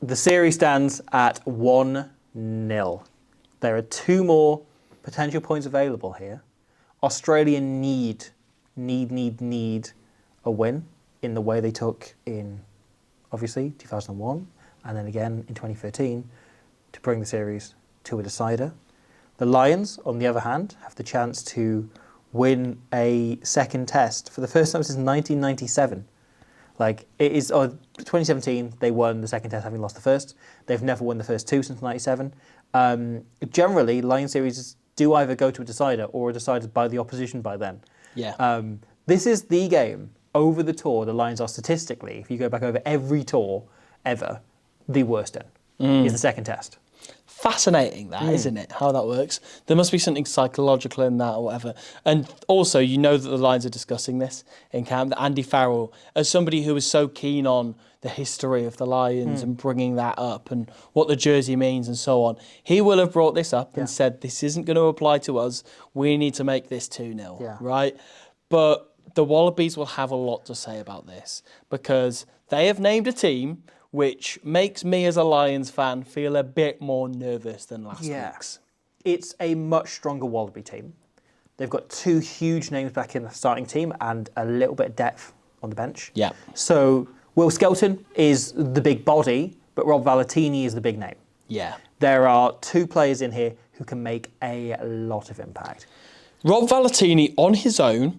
The series stands at 1-0. There are 2 more potential points available here. Australia need a win in the way they took in, obviously, 2001 and then again in 2013 to bring the series to a decider. The Lions, on the other hand, have the chance to win a second test for the first time since 1997. Like, it is 2017, they won the second test having lost the first. They've never won the first 2 since 97. Generally, Lion series do either go to a decider or are decided by the opposition by then. Yeah. This is the game over the tour. The Lions are statistically, if you go back over every tour ever, the worst in is the second test. Fascinating, that, isn't it? How that works. There must be something psychological in that or whatever. And also, you know that the Lions are discussing this in camp. That Andy Farrell, as somebody who was so keen on the history of the Lions and bringing that up and what the jersey means and so on, he will have brought this up and said, this isn't going to apply to us. We need to make this 2-0, right? But the Wallabies will have a lot to say about this because they have named a team which makes me as a Lions fan feel a bit more nervous than last week's. It's a much stronger Wallaby team. They've got 2 huge names back in the starting team and a little bit of depth on the bench. Yeah. So Will Skelton is the big body, but Rob Valetini is the big name. Yeah. There are 2 players in here who can make a lot of impact. Rob Valetini on his own,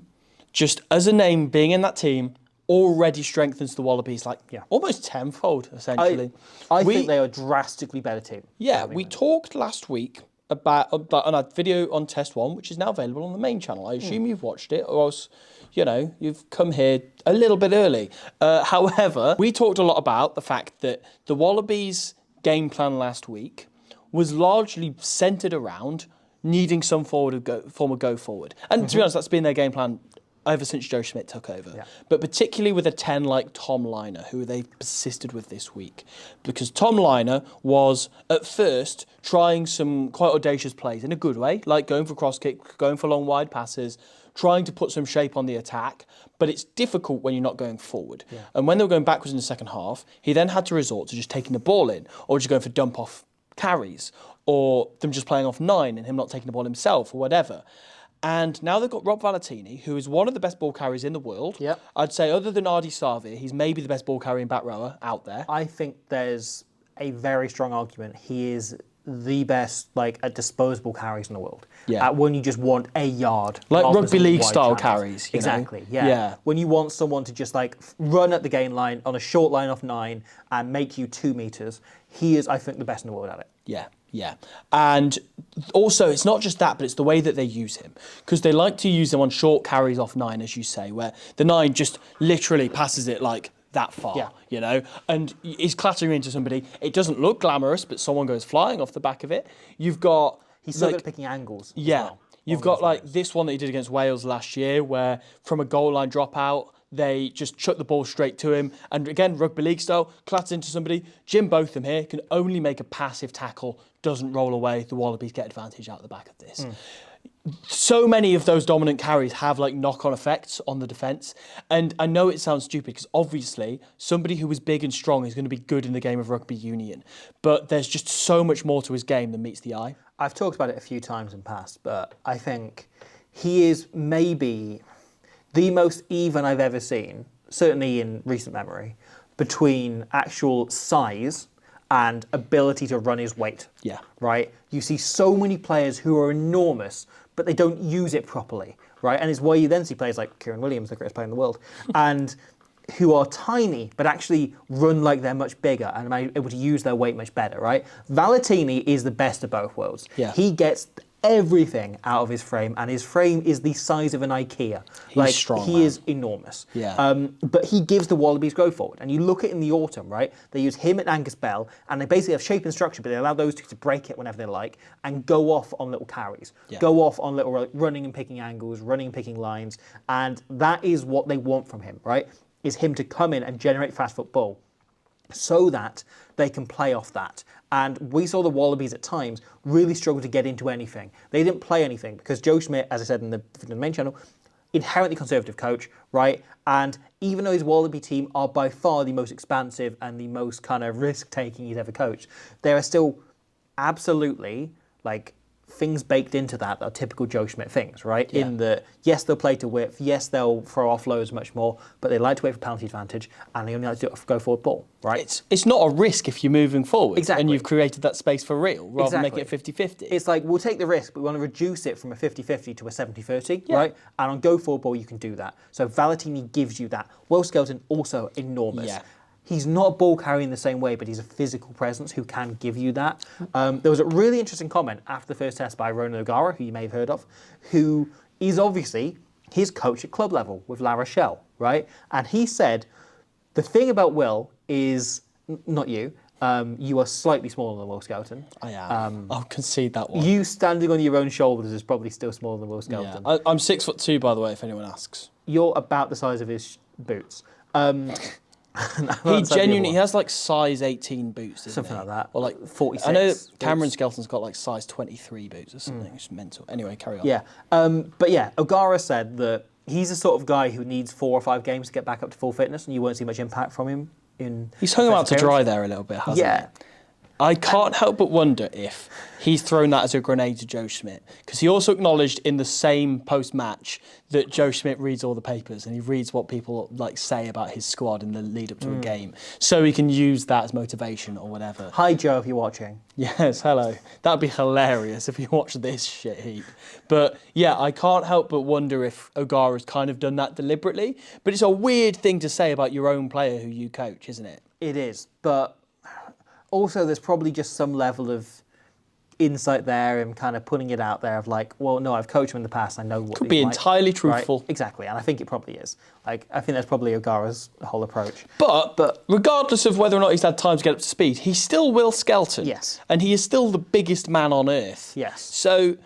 just as a name being in that team, already strengthens the Wallabies like almost tenfold, essentially. I think they are a drastically better team. Yeah, we talked last week about on our video on Test 1, which is now available on the main channel. I assume you've watched it, or else, you've come here a little bit early. However, we talked a lot about the fact that the Wallabies' game plan last week was largely centred around needing some form of go forward. And to be honest, that's been their game plan ever since Joe Schmidt took over. Yeah. But particularly with a 10 like Tom Liner, who they persisted with this week. Because Tom Liner was, at first, trying some quite audacious plays in a good way, like going for cross kick, going for long wide passes, trying to put some shape on the attack. But it's difficult when you're not going forward. Yeah. And when they were going backwards in the second half, he then had to resort to just taking the ball in, or just going for dump-off carries, or them just playing off 9 and him not taking the ball himself, or whatever. And now they've got Rob Valetini, who is one of the best ball carriers in the world. Yep. I'd say other than Ardi Savir, he's maybe the best ball carrying back rower out there. I think there's a very strong argument. He is the best at disposable carries in the world. Yeah. When you just want a yard. Like rugby league style carries. Exactly, yeah. When you want someone to just run at the gain line on a short line off 9 and make you 2 metres, he is, I think, the best in the world at it. Yeah. Yeah, and also it's not just that, but it's the way that they use him. Because they like to use him on short carries off 9, as you say, where the 9 just literally passes it that far, and he's clattering into somebody. It doesn't look glamorous, but someone goes flying off the back of it. You've got... He's still good at picking angles. Yeah, well, you've got this one that he did against Wales last year, where from a goal line dropout, they just chuck the ball straight to him. And again, rugby league style, clatters into somebody. Jim Botham here can only make a passive tackle, doesn't roll away. The Wallabies get advantage out the back of this. So many of those dominant carries have knock-on effects on the defence. And I know it sounds stupid because obviously somebody who is big and strong is going to be good in the game of rugby union. But there's just so much more to his game than meets the eye. I've talked about it a few times in past, but I think he is maybe the most even I've ever seen, certainly in recent memory, between actual size and ability to run his weight. Yeah. Right? You see so many players who are enormous, but they don't use it properly, right? And it's why you then see players like Kieran Williams, the greatest player in the world, and who are tiny, but actually run like they're much bigger and are able to use their weight much better, right? Valetini is the best of both worlds. Yeah. He gets everything out of his frame, and his frame is the size of an IKEA. He's strong, he is enormous. Yeah. But he gives the Wallabies go forward. And you look at it in the autumn, right? They use him and Angus Bell, and they basically have shape and structure, but they allow those 2 to break it whenever they like and go off on little carries, go off on little running and picking angles, running and picking lines, and that is what they want from him, right? Is him to come in and generate fast football so that they can play off that. And we saw the Wallabies at times really struggle to get into anything. They didn't play anything because Joe Schmidt, as I said in the main channel, inherently conservative coach, right? And even though his Wallaby team are by far the most expansive and the most kind of risk-taking he's ever coached, there are still absolutely like things baked into that are typical Joe Schmidt things, right? Yeah. In that, yes, they'll play to width, yes, they'll throw off loads much more, but they like to wait for penalty advantage, and they only like to go forward ball, right? It's not a risk if you're moving forward, Exactly. and you've created that space for real, rather than making it 50-50. It's like, we'll take the risk, but we want to reduce it from a 50-50 to a 70-30, right? And on go forward ball, you can do that. So Valetini gives you that. Will Skelton, also enormous. Yeah. He's not a ball carrier in the same way, but he's a physical presence who can give you that. There was a really interesting comment after the first test by Ronan O'Gara, who you may have heard of, who is obviously his coach at club level with La Rochelle, right? And he said, the thing about Will is, not you, you are slightly smaller than Will Skelton. I am. I'll concede that one. You standing on your own shoulders is probably still smaller than Will Skelton. Yeah. I'm 6'2", by the way, if anyone asks. You're about the size of his boots. He genuinely has like size 18 boots, doesn't Something he? like that. Or like 46. I know boots. Cameron Skelton's got like size 23 boots or something. It's mental. Anyway, carry on. Yeah. But yeah, O'Gara said that he's the sort of guy who needs 4 or 5 games to get back up to full fitness, and you won't see much impact from him in. He's hung him out to first dry appearance. there a little bit, hasn't he? Yeah. I can't help but wonder if he's thrown that as a grenade to Joe Schmidt, because he also acknowledged in the same post-match that Joe Schmidt reads all the papers and he reads what people like say about his squad in the lead up to a game, so he can use that as motivation or whatever. Hi Joe, if you're watching. Yes, hello. That'd be hilarious if you watched this shit heap. But yeah, I can't help but wonder if O'Gara's kind of done that deliberately. But it's a weird thing to say about your own player who you coach, isn't it? It is, but also there's probably just some level of insight there and kind of putting it out there of like, well, no, I've coached him in the past, I know what Could he's be like, entirely right? truthful. Exactly, and I think it probably is. Like, I think that's probably O'Gara's whole approach. But regardless of whether or not he's had time to get up to speed, he's still Will Skelton. Yes. And he is still the biggest man on earth. Yes. So,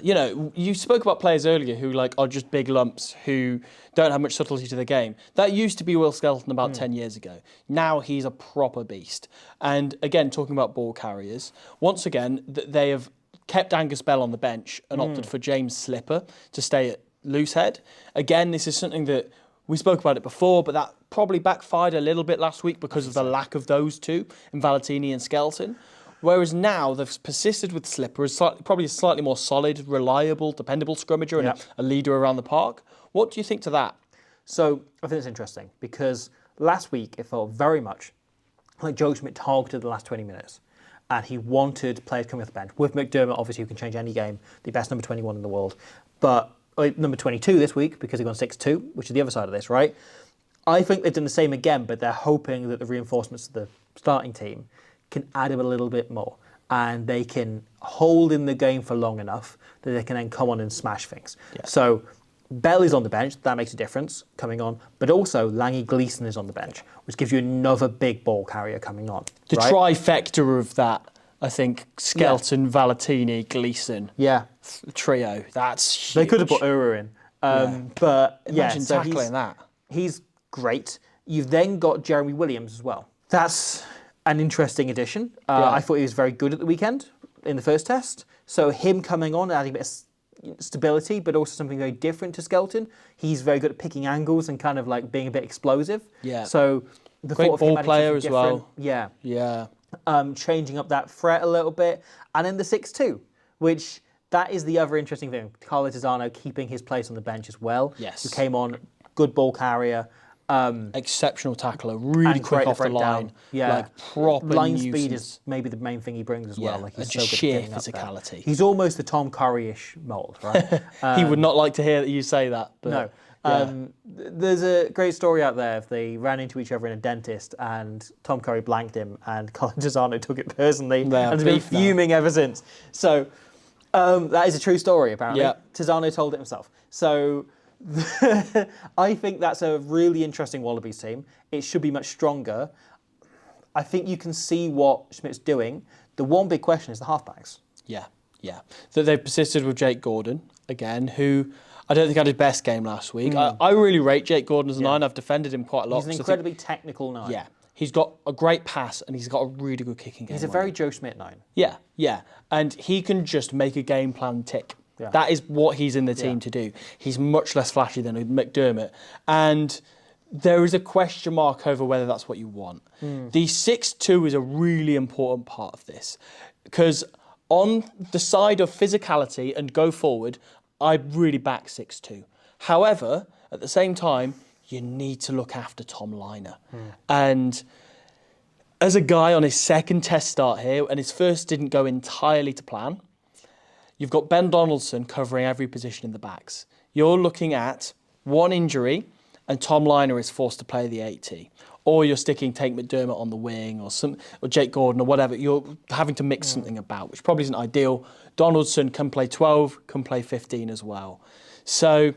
you know, you spoke about players earlier who like are just big lumps who don't have much subtlety to the game. That used to be Will Skelton about 10 years ago. Now he's a proper beast. And again, talking about ball carriers, once again, they have kept Angus Bell on the bench and opted for James Slipper to stay at loosehead. Again, this is something that we spoke about it before, but that probably backfired a little bit last week because of the lack of those two in Valetini and Skelton. Whereas now they've persisted with Slipper as probably a slightly more solid, reliable, dependable scrummager and a leader around the park. What do you think to that? So I think it's interesting because last week it felt very much like Joe Schmidt targeted the last 20 minutes and he wanted players coming off the bench. With McDermott, obviously, who can change any game, the best number 21 in the world. But number 22 this week because they've gone 6-2, which is the other side of this, right? I think they've done the same again, but they're hoping that the reinforcements of the starting team can add up a little bit more and they can hold in the game for long enough that they can then come on and smash things. Yeah. So Bell is on the bench, that makes a difference coming on, but also Lange Gleeson is on the bench, which gives you another big ball carrier coming on. The right? trifecta of that, I think, Skelton, Valetini, Gleeson trio, that's huge. They could have put Ura in. But imagine so tackling that. He's great. You've then got Jeremy Williams as well. That's an interesting addition. I thought he was very good at the weekend in the first test. So him coming on, adding a bit of stability, but also something very different to Skelton. He's very good at picking angles and kind of like being a bit explosive. Yeah. So the great thought of him ball adding player as something different, well. Yeah. Changing up that threat a little bit. And then the 6-2, which that is the other interesting thing. Carlo Tizzano keeping his place on the bench as well. Yes. Who came on, good ball carrier. Exceptional tackler, really quick off the line. Yeah. Like proper line nuisance. speed is maybe the main thing he brings as well. Yeah, Like he's just so good sheer at getting up there. physicality. He's almost the Tom Curry-ish mould, right? He would not like to hear that you say that. But no. There's a great story out there. They ran into each other in a dentist and Tom Curry blanked him and Colin Tizzano took it personally and has been fuming ever since. So that is a true story, apparently. Yeah. Tizzano told it himself. So I think that's a really interesting Wallabies team. It should be much stronger. I think you can see what Schmidt's doing. The one big question is the halfbacks. Yeah. That they've persisted with Jake Gordon, again, who I don't think had his best game last week. I really rate Jake Gordon as a nine. I've defended him quite a lot. He's an incredibly technical nine. Yeah. He's got a great pass and he's got a really good kicking game. He's a very Joe Schmidt nine. Yeah. And he can just make a game plan tick. Yeah. That is what he's in the team to do. He's much less flashy than McDermott. And there is a question mark over whether that's what you want. The 6'2" is a really important part of this, because on the side of physicality and go forward, I really back 6'2". However, at the same time, you need to look after Tom Liner. And as a guy on his second test start here, and his first didn't go entirely to plan, you've got Ben Donaldson covering every position in the backs. You're looking at one injury, and Tom Liner is forced to play the 80. Or you're sticking Tate McDermott on the wing, or Jake Gordon, or whatever. You're having to mix something about, which probably isn't ideal. Donaldson can play 12, can play 15 as well. So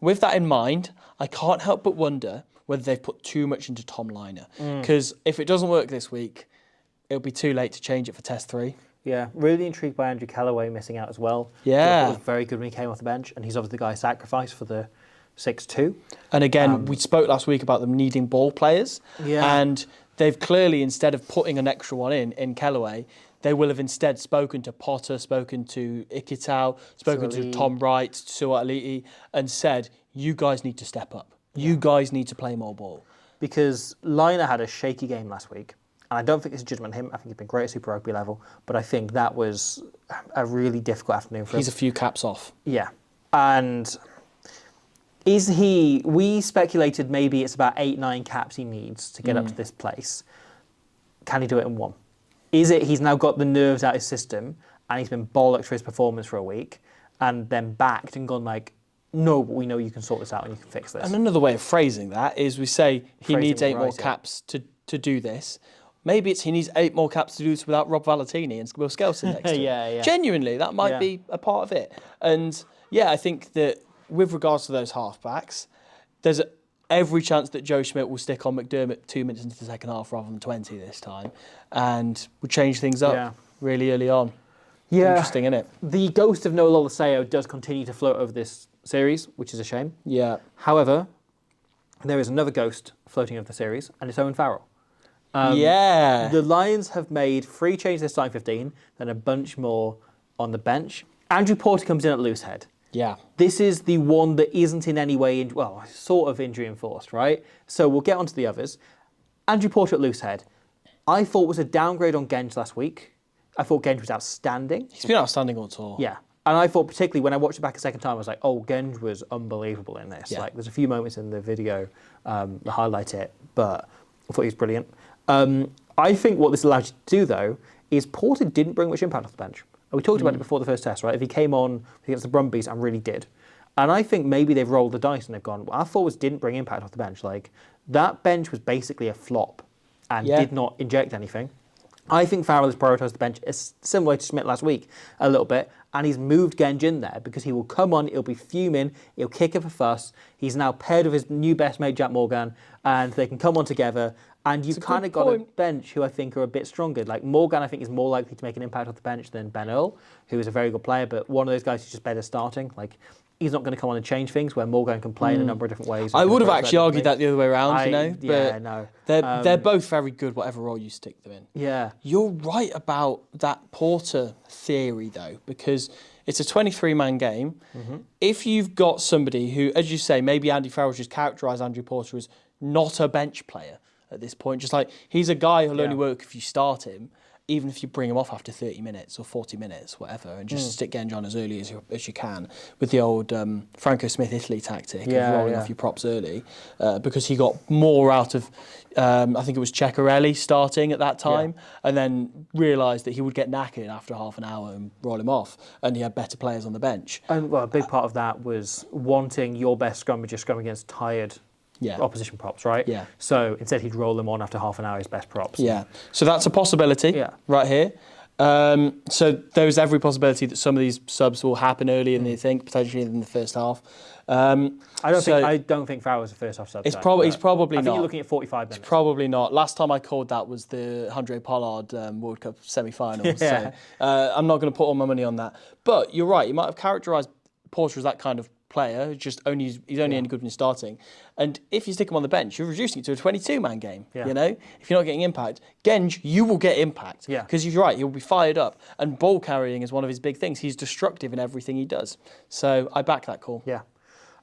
with that in mind, I can't help but wonder whether they've put too much into Tom Liner. Because if it doesn't work this week, it'll be too late to change it for Test 3. Yeah, really intrigued by Andrew Callaway missing out as well. Yeah. He was very good when he came off the bench, and he's obviously the guy sacrificed for the 6'2". And again, we spoke last week about them needing ball players. Yeah. And they've clearly, instead of putting an extra one in Callaway, they will have instead spoken to Potter, spoken to Ikitau, spoken to Tom Wright, Suaalii, and said, you guys need to step up. You guys need to play more ball. Because Liner had a shaky game last week. And I don't think it's a judgment on him. I think he's been great at Super Rugby level. But I think that was a really difficult afternoon for him. He's a few caps off. Yeah. And we speculated maybe it's about 8-9 caps he needs to get up to this place. Can he do it in one? Is it he's now got the nerves out of his system and he's been bollocked for his performance for a week and then backed and gone like, no, but we know you can sort this out and you can fix this. And another way of phrasing that is we say he needs 8 more right, caps to do this. Maybe it's he needs 8 more caps to do this without Rob Valetini and Will Skelton next to him. Yeah. Genuinely, that might be a part of it. And yeah, I think that with regards to those halfbacks, there's every chance that Joe Schmidt will stick on McDermott 2 minutes into the second half rather than 20 this time, and would change things up really early on. Yeah. Interesting, isn't it? The ghost of Noel Olaseo does continue to float over this series, which is a shame. Yeah. However, there is another ghost floating over the series, and it's Owen Farrell. The Lions have made 3 changes to their starting 15, then a bunch more on the bench. Andrew Porter comes in at loose head. Yeah. This is the one that isn't in any way, sort of injury enforced, right? So we'll get on to the others. Andrew Porter at loose head, I thought was a downgrade on Genge last week. I thought Genge was outstanding. He's been outstanding all tour. Yeah. And I thought particularly when I watched it back a second time, I was like, oh, Genge was unbelievable in this. Yeah. Like, there's a few moments in the video that highlight it, but I thought he was brilliant. I think what this allows you to do, though, is Porter didn't bring much impact off the bench. We talked about it before the first test, right? If he came on against the Brumbies and really did. And I think maybe they've rolled the dice and they've gone, well, our forwards didn't bring impact off the bench. Like, that bench was basically a flop and did not inject anything. I think Farrell has prioritised the bench, similar to Schmidt last week, a little bit, and he's moved Genge in there because he will come on, he'll be fuming, he'll kick up a fuss. He's now paired with his new best mate, Jack Morgan, and they can come on together. And you've kind of got a bench who I think are a bit stronger. Like Morgan, I think, is more likely to make an impact off the bench than Ben Earl, who is a very good player, but one of those guys who's just better starting. Like, he's not going to come on and change things, where Morgan can play in a number of different ways. I would have actually argued that the other way around, Yeah, no. They're both very good, whatever role you stick them in. Yeah. You're right about that Porter theory, though, because it's a 23-man game. If you've got somebody who, as you say, maybe Andy Farrell's just characterised Andrew Porter as not a bench player at this point, just like he's a guy who'll only work if you start him, even if you bring him off after 30 minutes or 40 minutes, whatever, and just stick Genge on as early as you can with the old Franco Smith Italy tactic of rolling off your props early, because he got more out of, I think it was Ceccarelli starting at that time, and then realised that he would get knackered after half an hour and roll him off, and he had better players on the bench. And well, a big part of that was wanting your best scrummager scrum against tired opposition props, right? Yeah. So instead he'd roll them on after half an hour, his best props. Yeah. So that's a possibility right here. So there's every possibility that some of these subs will happen earlier than they think, potentially in the first half. I don't think Farrell was a first half sub. He's probably not. I think you're looking at 45 minutes. It's probably not. Last time I called that was the Andre Pollard World Cup semi-final. So I'm not going to put all my money on that. But you're right. You might have characterised Porter as that kind of player. He's only any good when starting. And if you stick him on the bench, you're reducing it to a 22-man game. Yeah. You know, if you're not getting impact, Genge, you will get impact. Yeah. Because you're right, he'll be fired up. And ball carrying is one of his big things. He's destructive in everything he does. So I back that call. Yeah.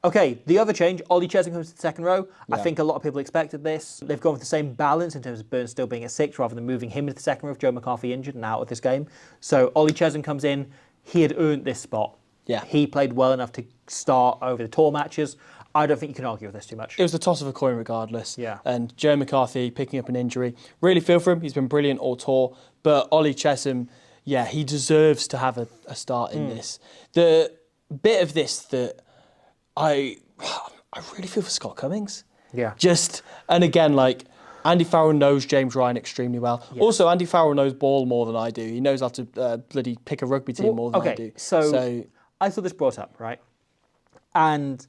Okay, the other change, Ollie Chesham comes to the second row. I Yeah. think a lot of people expected this. They've gone with the same balance in terms of Burns still being at 6 rather than moving him into the second row with Joe McCarthy injured and out of this game. So Ollie Chesham comes in. He had earned this spot. Yeah. He played well enough to start over the tour matches. I don't think you can argue with this too much. It was the toss of a coin regardless. Yeah. And Joe McCarthy picking up an injury. Really feel for him. He's been brilliant all tour. But Ollie Chesham, yeah, he deserves to have a start in this. The bit of this that I really feel for Scott Cummings. Yeah. And again, like, Andy Farrell knows James Ryan extremely well. Yes. Also, Andy Farrell knows ball more than I do. He knows how to bloody pick a rugby team more than I do. So I saw this brought up, right? And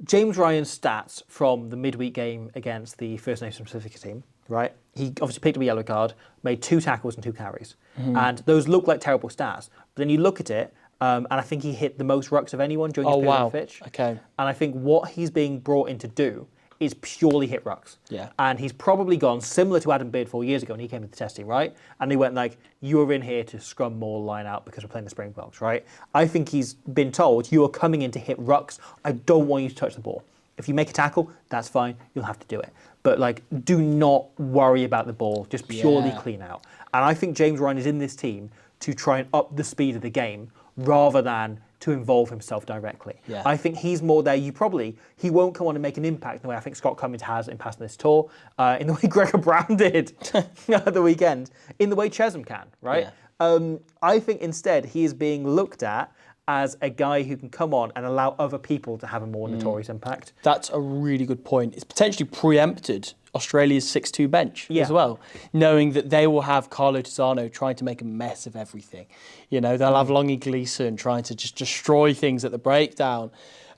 James Ryan's stats from the midweek game against the First Nations Pacifica team, right? He obviously picked up a yellow card, made 2 tackles and 2 carries. And those look like terrible stats. But then you look at it, and I think he hit the most rucks of anyone during his period on the pitch. Okay. And I think what he's being brought in to do is purely hit rucks. Yeah. And he's probably gone similar to Adam Beard 4 years ago when he came to the test team, right? And they went like, you are in here to scrum more line out because we're playing the Springboks, right? I think he's been told, you are coming in to hit rucks. I don't want you to touch the ball. If you make a tackle, that's fine. You'll have to do it. But like, do not worry about the ball. Just purely clean out. And I think James Ryan is in this team to try and up the speed of the game rather than to involve himself directly. Yeah. I think he's more there. He won't come on and make an impact in the way I think Scott Cummings has in passing this tour, in the way Gregor Brown did at the weekend, in the way Chesham can, right? Yeah. I think instead he is being looked at as a guy who can come on and allow other people to have a more notorious impact. That's a really good point. It's potentially preempted Australia's 6-2 bench as well, knowing that they will have Carlo Tisano trying to make a mess of everything. You know, they'll have Longy Gleeson trying to just destroy things at the breakdown.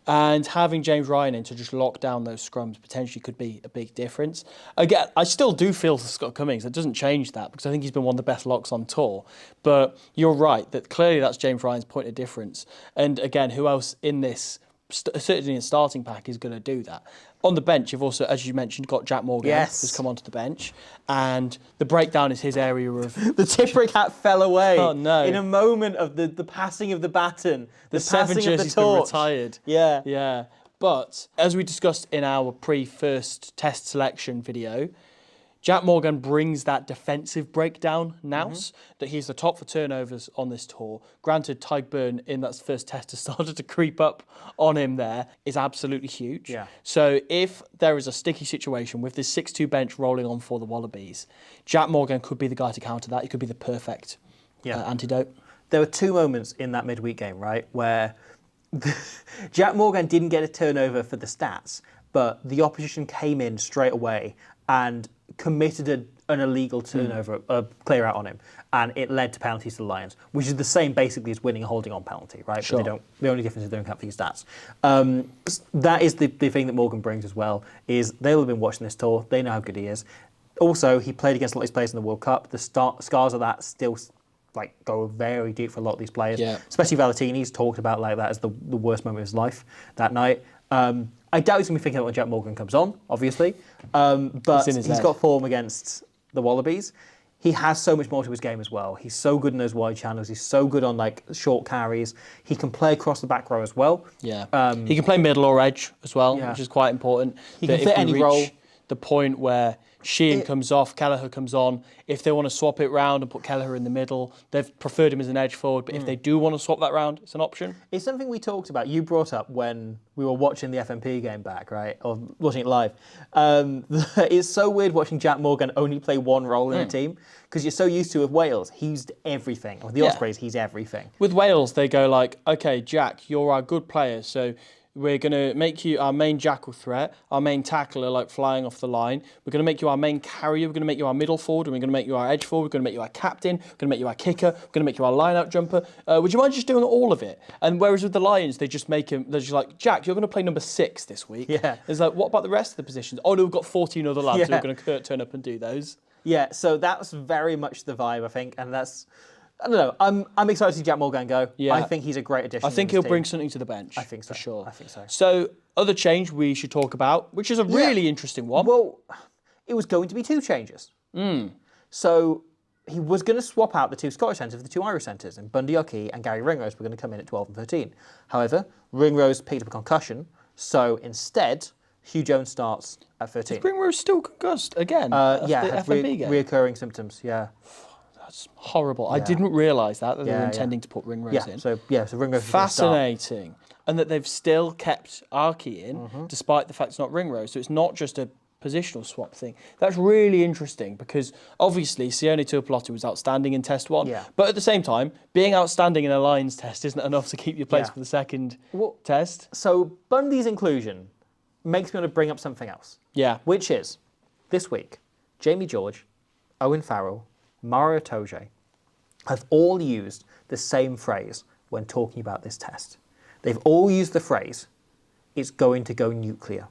And having James Ryan in to just lock down those scrums potentially could be a big difference. Again, I still do feel for Scott Cummings. It doesn't change that because I think he's been one of the best locks on tour. But you're right that clearly that's James Ryan's point of difference. And again, who else in this, certainly in starting pack, is going to do that? On the bench, you've also, as you mentioned, got Jack Morgan who's come onto the bench. And the breakdown is his area of... The Tipuric hat fell away. Oh, no. In a moment of the passing of the baton. The 7 jersey's been retired. Yeah. Yeah. But as we discussed in our pre-first test selection video, Jack Morgan brings that defensive breakdown nous that he's the top for turnovers on this tour. Granted, Tyke Byrne in that first test has started to creep up on him there, is absolutely huge. Yeah. So if there is a sticky situation with this 6-2 bench rolling on for the Wallabies, Jack Morgan could be the guy to counter that. He could be the perfect antidote. There were 2 moments in that midweek game, right, where Jack Morgan didn't get a turnover for the stats, but the opposition came in straight away and committed an illegal turnover, clear out on him, and it led to penalties to the Lions, which is the same basically as winning a holding on penalty, right? Sure. But the only difference is they don't count for your stats. That is the thing that Morgan brings as well, is they'll have been watching this tour, they know how good he is. Also, he played against a lot of these players in the World Cup. The scars of that still go very deep for a lot of these players, especially Valetini's talked about like that as the worst moment of his life that night. I doubt he's going to be thinking about when Jack Morgan comes on, obviously, but he's got form against the Wallabies. He has so much more to his game as well. He's so good in those wide channels. He's so good on like short carries. He can play across the back row as well. Yeah, he can play middle or edge as well, which is quite important. He can fit any role. The point where Sheehan comes off, Kelleher comes on. If they want to swap it round and put Kelleher in the middle, they've preferred him as an edge forward. But if they do want to swap that round, it's an option. It's something we talked about. You brought up when we were watching the FMP game back, right? Or watching it live. It's so weird watching Jack Morgan only play one role in a team because you're so used to with Wales, he's everything. With the Ospreys, he's everything. With Wales, they go like, okay, Jack, you're our good player, so we're going to make you our main jackal threat, our main tackler, like flying off the line. We're going to make you our main carrier. We're going to make you our middle forward. And we're going to make you our edge forward. We're going to make you our captain. We're going to make you our kicker. We're going to make you our line-out jumper. Would you mind just doing all of it? And whereas with the Lions, they just make him, they're just like, Jack, you're going to play number 6 this week. Yeah. It's like, what about the rest of the positions? Oh, no, we've got 14 other lads who are going to turn up and do those. Yeah, so that was very much the vibe, I think. And that's I don't know. I'm excited to see Jack Morgan go. Yeah. I think he's a great addition. I think to he'll this bring team. something to the bench. I think so. For sure. I think so. So, other change we should talk about, which is a really interesting one. Well, it was going to be 2 changes. So he was going to swap out the 2 Scottish centres for the 2 Irish centres, and Bundy Oki and Gary Ringrose were going to come in at 12 and 13. However, Ringrose picked up a concussion, so instead, Hugh Jones starts at 13. Ringrose still concussed again. Yeah, the had FMP game. reoccurring symptoms. Yeah, That's horrible. I didn't realise that they were Yeah, intending to put Ringrose yeah. in. So Ringrose was going to start. Fascinating. And that they've still kept Archie in, despite the fact it's not Ringrose. So it's not just a positional swap thing. That's really interesting because obviously Sione Tuipulotu was outstanding in Test 1. Yeah. But at the same time, being outstanding in a Lions test isn't enough to keep your place Yeah. for the second Well, test. So Bundy's inclusion makes me want to bring up something else. Yeah. Which is, this week, Jamie George, Owen Farrell, Mario Toje have all used the same phrase when talking about this test. They've all used the phrase, it's going to go nuclear.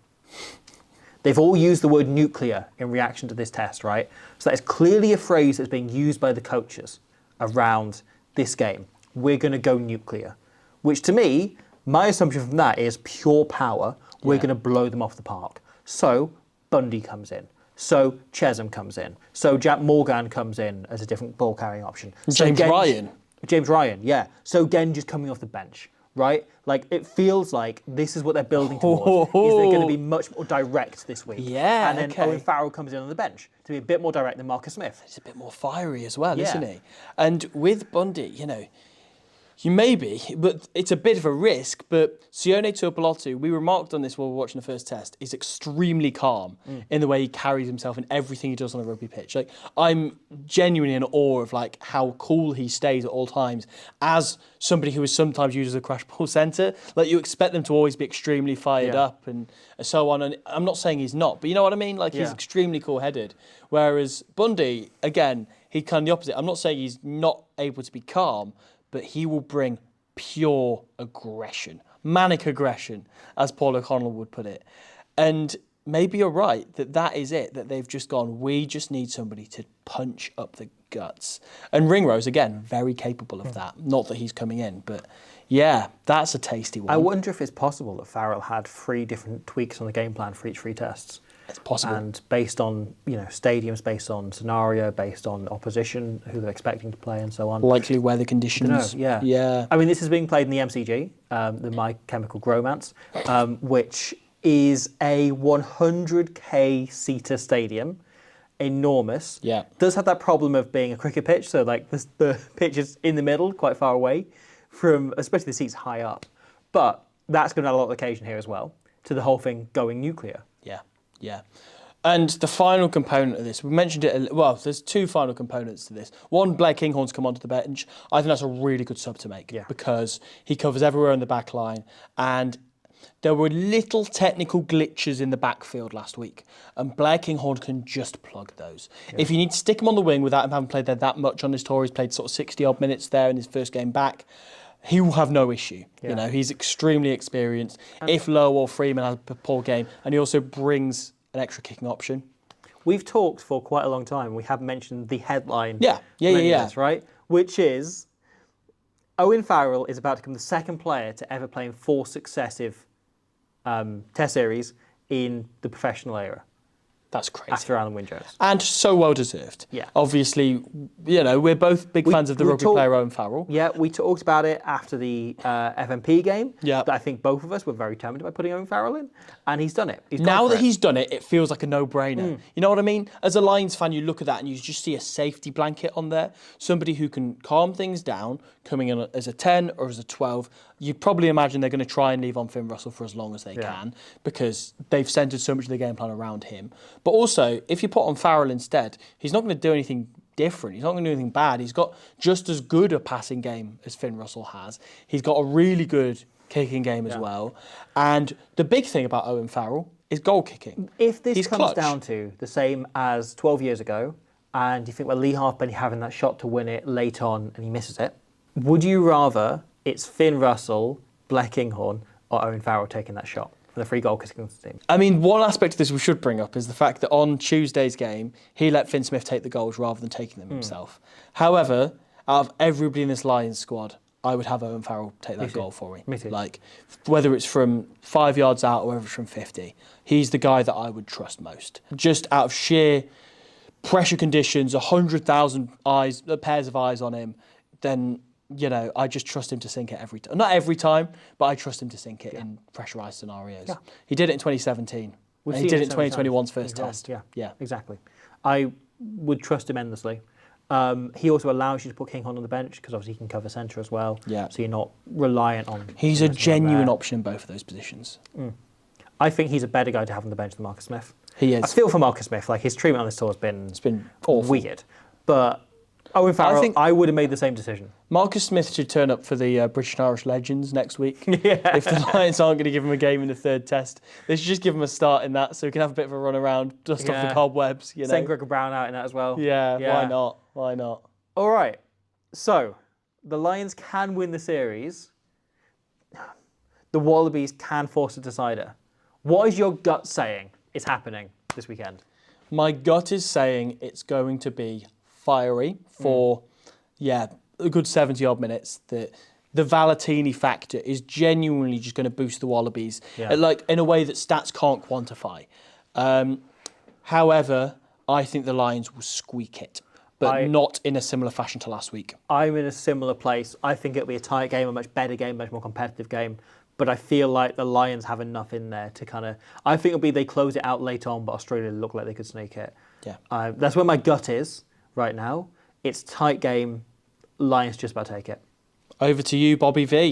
They've all used the word nuclear in reaction to this test, right? So that is clearly a phrase that's being used by the coaches around this game. We're going to go nuclear. Which to me, my assumption from that is pure power. We're going to blow them off the park. So Bundy comes in. So Chesham comes in. So Jack Morgan comes in as a different ball carrying option. So James Ryan. James Ryan, yeah. So Genge just coming off the bench, right? Like, it feels like this is what they're building towards. Is they're going to be much more direct this week. Yeah, And then okay. Owen Farrell comes in on the bench to be a bit more direct than Marcus Smith. He's a bit more fiery as well, Yeah. isn't he? And with Bundy, you know, you may be, but it's a bit of a risk. But Sione Tuipulotu, we remarked on this while we were watching the first test, is extremely calm in the way he carries himself and everything he does on a rugby pitch. Like, I'm genuinely in awe of like how cool he stays at all times as somebody who is sometimes used as a crash ball centre. Like, you expect them to always be extremely fired up and so on. And I'm not saying he's not, but you know what I mean? Like, he's extremely cool-headed. Whereas Bundy, again, he's kind of the opposite. I'm not saying he's not able to be calm, but he will bring pure aggression, manic aggression, as Paul O'Connell would put it. And maybe you're right, that is it, that they've just gone, we just need somebody to punch up the guts. And Ringrose, again, very capable of that. Not that he's coming in, but yeah, that's a tasty one. I wonder if it's possible that Farrell had 3 different tweaks on the game plan for each 3 tests. It's possible. And based on, stadiums, based on scenario, based on opposition, who they're expecting to play and so on. Likely weather conditions. Yeah. I mean, this is being played in the MCG, the My Chemical Romance, which is a 100k seater stadium. Enormous. Yeah. Does have that problem of being a cricket pitch, so like the pitch is in the middle, quite far away from, especially the seats high up. But that's going to add a lot of occasion here as well to the whole thing going nuclear. Yeah. And the final component of this, we mentioned it, well, there's 2 final components to this. One, Blair Kinghorn's come onto the bench. I think that's a really good sub to make because he covers everywhere in the back line. And there were little technical glitches in the backfield last week. And Blair Kinghorn can just plug those. If you need to stick him on the wing without him having played there that much on his tour, he's played sort of 60-odd minutes there in his first game back, he will have no issue. You know, he's extremely experienced. If Lowe or Freeman has a poor game, and he also brings an extra kicking option. We've talked for quite a long time. We have mentioned the headline. Yeah. Right? Which is Owen Farrell is about to become the second player to ever play in 4 successive Test series in the professional era. That's crazy. After Alan Wynne-Jones. And so well deserved. Yeah. Obviously, we're both big fans of the rugby player Owen Farrell. Yeah, we talked about it after the FMP game. Yeah. I think both of us were very tempted by putting Owen Farrell in, and he's done it. Now that he's done it, it feels like a no-brainer. You know what I mean? As a Lions fan, you look at that and you just see a safety blanket on there. Somebody who can calm things down, coming in as a 10 or as a 12. You'd probably imagine they're going to try and leave on Finn Russell for as long as they can because they've centred so much of the game plan around him. But also, if you put on Farrell instead, he's not going to do anything different. He's not going to do anything bad. He's got just as good a passing game as Finn Russell has. He's got a really good kicking game as well. And the big thing about Owen Farrell is goal kicking. If this He's comes clutch. down to the same as 12 years ago, and you think, well, Lee Halfback having that shot to win it late on and he misses it, would you rather it's Finn Russell, Blair Kinghorn, or Owen Farrell taking that shot for the 3 goal kicking team? I mean, one aspect of this we should bring up is the fact that on Tuesday's game, he let Finn Smith take the goals rather than taking them himself. However, out of everybody in this Lions squad, I would have Owen Farrell take that goal for me. Me too. Like, whether it's from 5 yards out or whether it's from 50, he's the guy that I would trust most. Just out of sheer pressure conditions, 100,000 eyes, pairs of eyes on him, then, you know, I just trust him to sink it every time. Not every time, but I trust him to sink it in pressurised scenarios. Yeah. He did it in 2017. And he did it in 2021's first test. Yeah, exactly. I would trust him endlessly. He also allows you to put King Hon on the bench because obviously he can cover centre as well. Yeah. So you're not reliant on... He's a genuine option in both of those positions. I think he's a better guy to have on the bench than Marcus Smith. He is. I feel for Marcus Smith. Like, his treatment on this tour has been awful. Weird. But Owen Farrell, I would have made the same decision. Marcus Smith should turn up for the British and Irish Legends next week. If the Lions aren't going to give him a game in the third test, they should just give him a start in that so he can have a bit of a run around, dust off the cobwebs. You know? Send Gregor Brown out in that as well. Yeah, why not? Why not? All right. So, the Lions can win the series. The Wallabies can force a decider. What is your gut saying is happening this weekend? My gut is saying it's going to be fiery for, a good 70-odd minutes. The Valetini factor is genuinely just going to boost the Wallabies, like in a way that stats can't quantify. However, I think the Lions will squeak it, but not in a similar fashion to last week. I'm in a similar place. I think it'll be a tight game, a much better game, much more competitive game. But I feel like the Lions have enough in there to kind of... I think it'll be they close it out late on, but Australia look like they could sneak it. Yeah. That's where my gut is right now. It's tight game. Lions just about take it. Over to you, Bobby V.